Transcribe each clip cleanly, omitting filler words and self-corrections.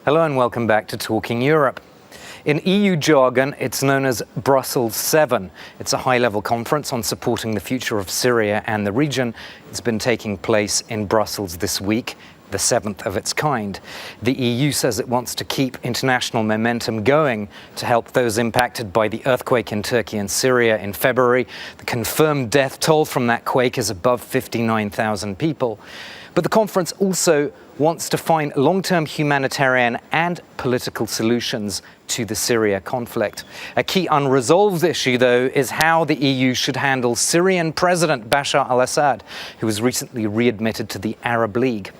Hello and welcome back to Talking Europe. In EU jargon, it's known as Brussels VII. It's a high-level conference on supporting the future of Syria and the region. It's been taking place in Brussels this week, the seventh of its kind. The EU says it wants to keep international momentum going to help those impacted by the earthquake in Turkey and Syria in February. The confirmed death toll from that quake is above 59,000 people. But the conference also wants to find long-term humanitarian and political solutions to the Syria conflict. A key unresolved issue, though, is how the EU should handle Syrian President Bashar al-Assad, who was recently readmitted to the Arab League.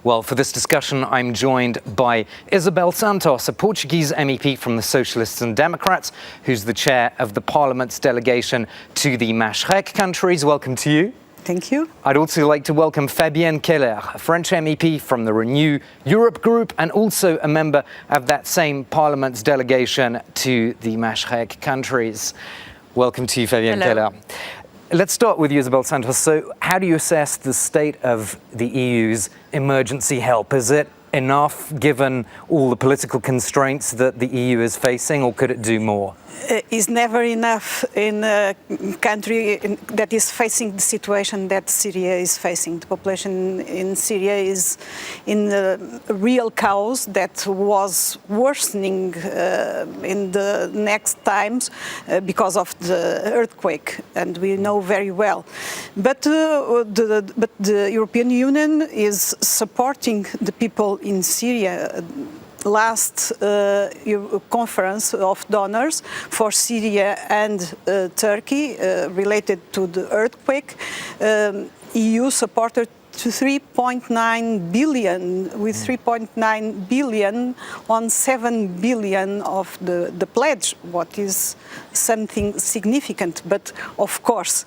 Well, for this discussion, I'm joined by Isabel Santos, a Portuguese MEP from the Socialists and Democrats, who's the chair of the Parliament's delegation to the Mashrek countries. Welcome to you. Thank you. I'd also like to welcome Fabienne Keller, a French MEP from the Renew Europe group and also a member of that same Parliament's delegation to the Mashrek countries. Welcome to you, Fabienne Keller. Let's start with you, Isabel Santos. So how do you assess the state of the EU's emergency help? Is it enough given all the political constraints that the EU is facing, or could it do more? Is never enough in a country that is facing the situation that Syria is facing. The population in Syria is in a real chaos that was worsening in the next times because of the earthquake, and we know very well. But the European Union is supporting the people in Syria. Last conference of donors for Syria and Turkey related to the earthquake, EU supported to 3.9 billion, with 3.9 billion on 7 billion of the pledge, what is something significant. But of course,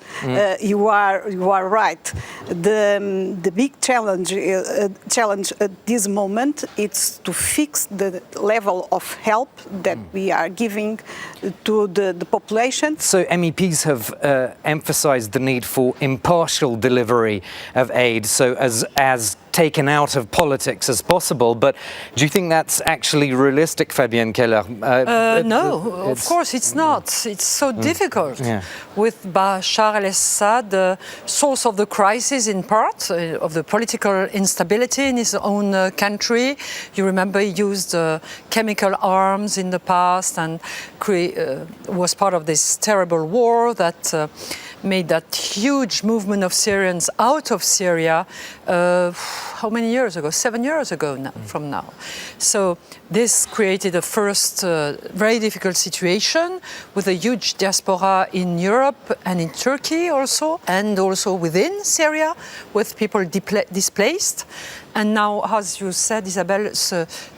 you are right. The big challenge at this moment is to fix the level of help that we are giving to the population. So MEPs have emphasized the need for impartial delivery of aid, so as taken out of politics as possible. But do you think that's actually realistic, Fabienne Keller? No, of course it's not. It's so difficult. With Bashar al-Assad, the source of the crisis in part, of the political instability in his own country. You remember he used chemical arms in the past and was part of this terrible war that made that huge movement of Syrians out of Syria how many years ago? 7 years ago now, from now. So this created a first very difficult situation with a huge diaspora in Europe and in Turkey also, and also within Syria with people displaced. And now, as you said, Isabel,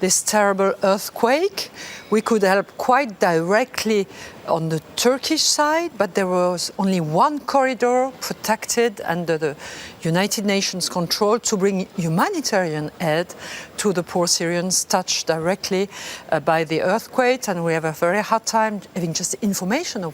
this terrible earthquake, we could help quite directly on the Turkish side, but there was only one corridor protected under the United Nations control to bring humanitarian aid to the poor Syrians touched directly by the earthquake, and we have a very hard time having just information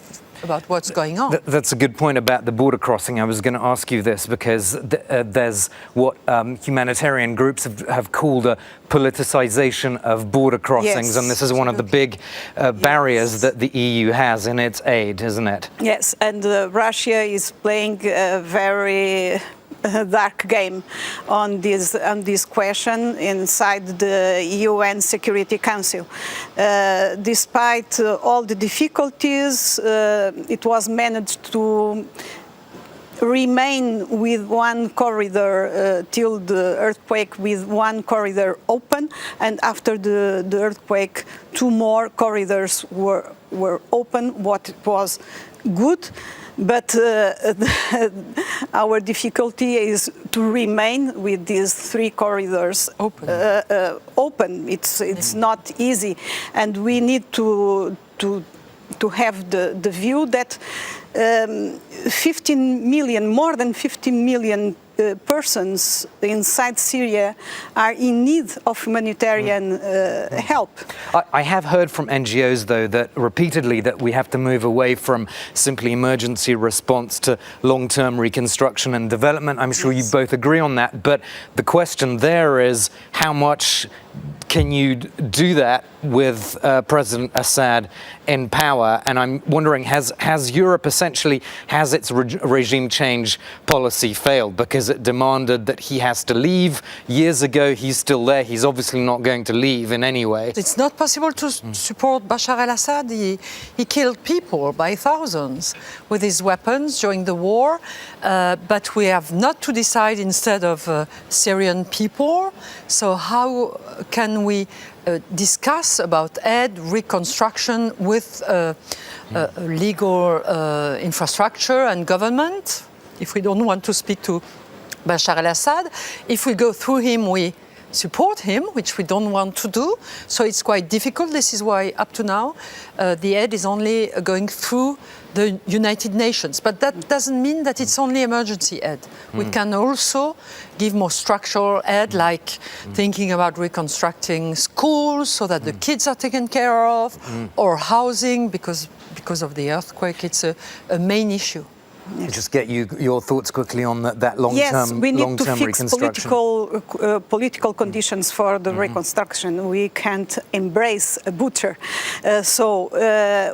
about what's going on. That's a good point about the border crossing. I was going to ask you this because there's what humanitarian groups have called a politicization of border crossings, and this is one of the big barriers that the EU has in its aid, isn't it? Yes, and Russia is playing a very dark game on this question inside the UN Security Council. Despite all the difficulties, it was managed to remain with one corridor till the earthquake, with one corridor open, and after the earthquake, two more corridors were open, what was good. But our difficulty is to remain with these three corridors open. It's not easy, and we need to have the view that 15 million, more than 15 million persons inside Syria are in need of humanitarian help. I have heard from NGOs, though, that repeatedly that we have to move away from simply emergency response to long-term reconstruction and development. I'm sure you both agree on that. But the question there is, how much can you do that with President Assad in power? And I'm wondering, has Europe essentially, has its regime change policy failed? Because it demanded that he has to leave years ago. He's still there. He's obviously not going to leave in any way. It's not possible to support Bashar al-Assad. He killed people by thousands with his weapons during the war. But we have not to decide instead of Syrian people. So how can we discuss about aid, reconstruction with legal infrastructure and government? If we don't want to speak to Bashar al-Assad, if we go through him, we support him, which we don't want to do. So it's quite difficult. This is why up to now the aid is only going through the United Nations. But that doesn't mean that it's only emergency aid. We can also give more structural aid, like thinking about reconstructing schools so that the kids are taken care of, or housing, because of the earthquake. It's a main issue. Yes. Just get your thoughts quickly on that long-term Yes, we need to fix reconstruction. political conditions for the reconstruction. We can't embrace a butcher. So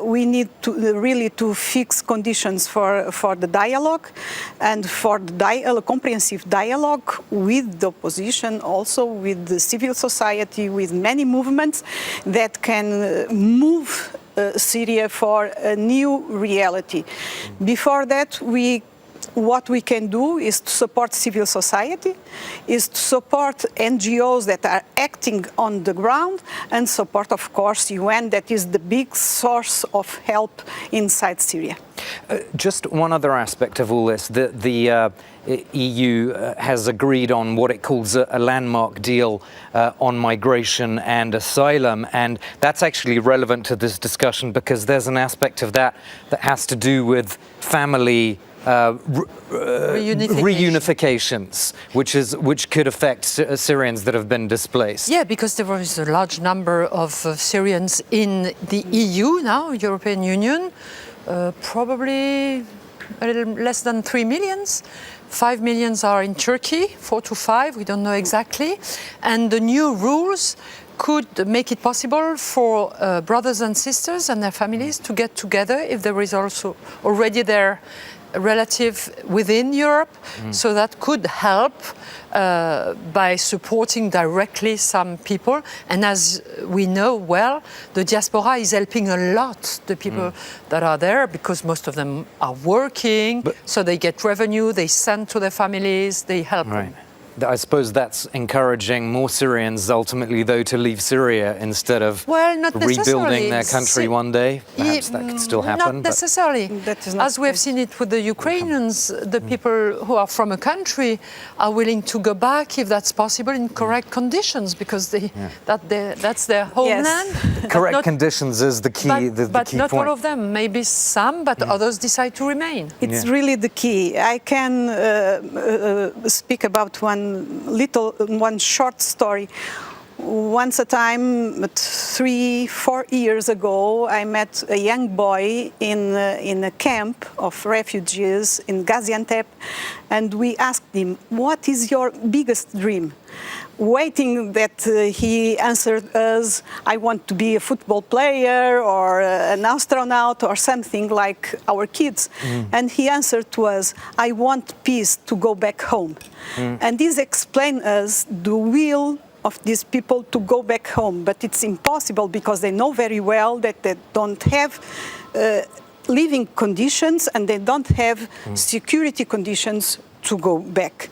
we need to really to fix conditions for the dialogue and for the comprehensive dialogue with the opposition, also with the civil society, with many movements that can move Syria for a new reality. Before that, what we can do is to support civil society, is to support NGOs that are acting on the ground, and support, of course, UN, that is the big source of help inside Syria. Just one other aspect of all this, the EU has agreed on what it calls a landmark deal on migration and asylum, and that's actually relevant to this discussion because there's an aspect of that has to do with family reunifications, which could affect Syrians that have been displaced. Yeah, because there is a large number of Syrians in the EU now, European Union, probably a little less than 3 million. 5 million are in Turkey, 4 to 5, we don't know exactly. And the new rules could make it possible for brothers and sisters and their families to get together if there is also already their relative within Europe. So that could help by supporting directly some people. And as we know well, the diaspora is helping a lot the people that are there, because most of them are working, so they get revenue, they send to their families, they help them. I suppose that's encouraging more Syrians ultimately, though, to leave Syria instead of rebuilding their country one day. Perhaps that could still happen. Not necessarily. As we have seen it with the Ukrainians, the people who are from a country are willing to go back if that's possible in correct conditions, because that's their homeland. Yes. Correct conditions is the key. But key not point. all of them. Maybe some, but others decide to remain. It's really the key. I can speak about one short story. Once a time, 3-4 years ago, I met a young boy in a camp of refugees in Gaziantep, and we asked him, "What is your biggest dream?" Waiting that he answered us, "I want to be a football player or an astronaut or something like our kids." And he answered to us, "I want peace to go back home." And this explains us the will of these people to go back home. But it's impossible because they know very well that they don't have living conditions and they don't have security conditions to go back.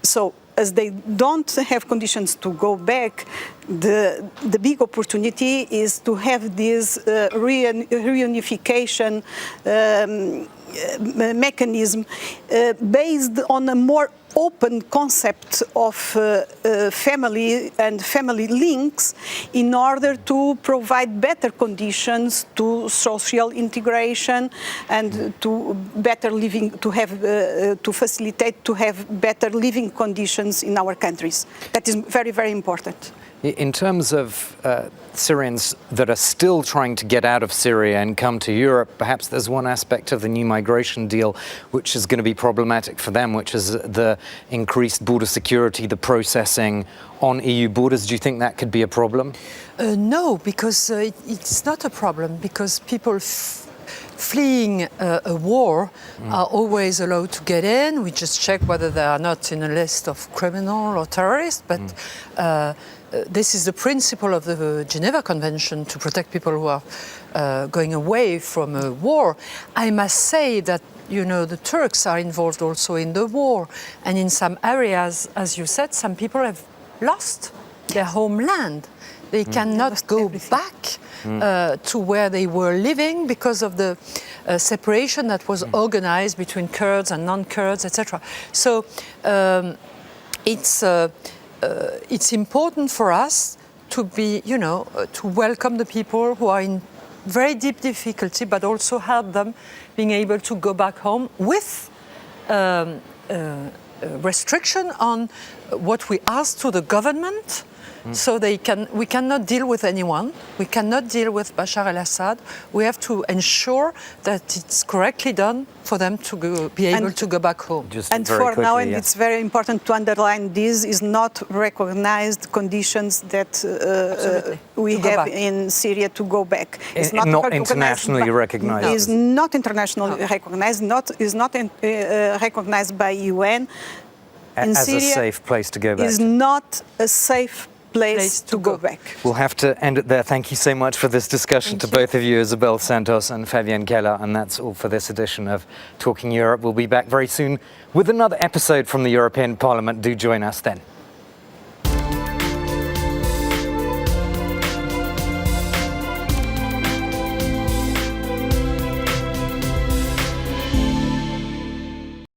So as they don't have conditions to go back, the big opportunity is to have this reunification mechanism based on a more open concept of family and family links in order to provide better conditions to social integration and to better living, to facilitate to have better living conditions in our countries. That is very, very important. In terms of Syrians that are still trying to get out of Syria and come to Europe, perhaps there's one aspect of the new migration deal which is going to be problematic for them, which is the increased border security, the processing on EU borders. Do you think that could be a problem? No, because it's not a problem, because people fleeing a war are always allowed to get in. We just check whether they are not in a list of criminal or terrorists, but this is the principle of the Geneva Convention to protect people who are going away from a war. I must say that, you know, the Turks are involved also in the war, and in some areas, as you said, some people have lost their homeland. They cannot go back to where they were living because of the separation that was organized between Kurds and non-Kurds, etc. So it's important for us to be, you know, to welcome the people who are in very deep difficulty, but also help them being able to go back home with restriction on what we ask to the government. So we cannot deal with anyone. We cannot deal with Bashar al-Assad. We have to ensure that it's correctly done for them to be able to go back home. And for now, and it's very important to underline, this is not recognized conditions that we have in Syria to go back. It's not internationally recognized. It's not internationally recognized. Is not recognized by UN. As Syria, a safe place to go back. Is not a safe place to go back. We'll have to end it there. Thank you so much for this discussion to both of you, Isabel Santos and Fabienne Keller. And that's all for this edition of Talking Europe. We'll be back very soon with another episode from the European Parliament. Do join us then.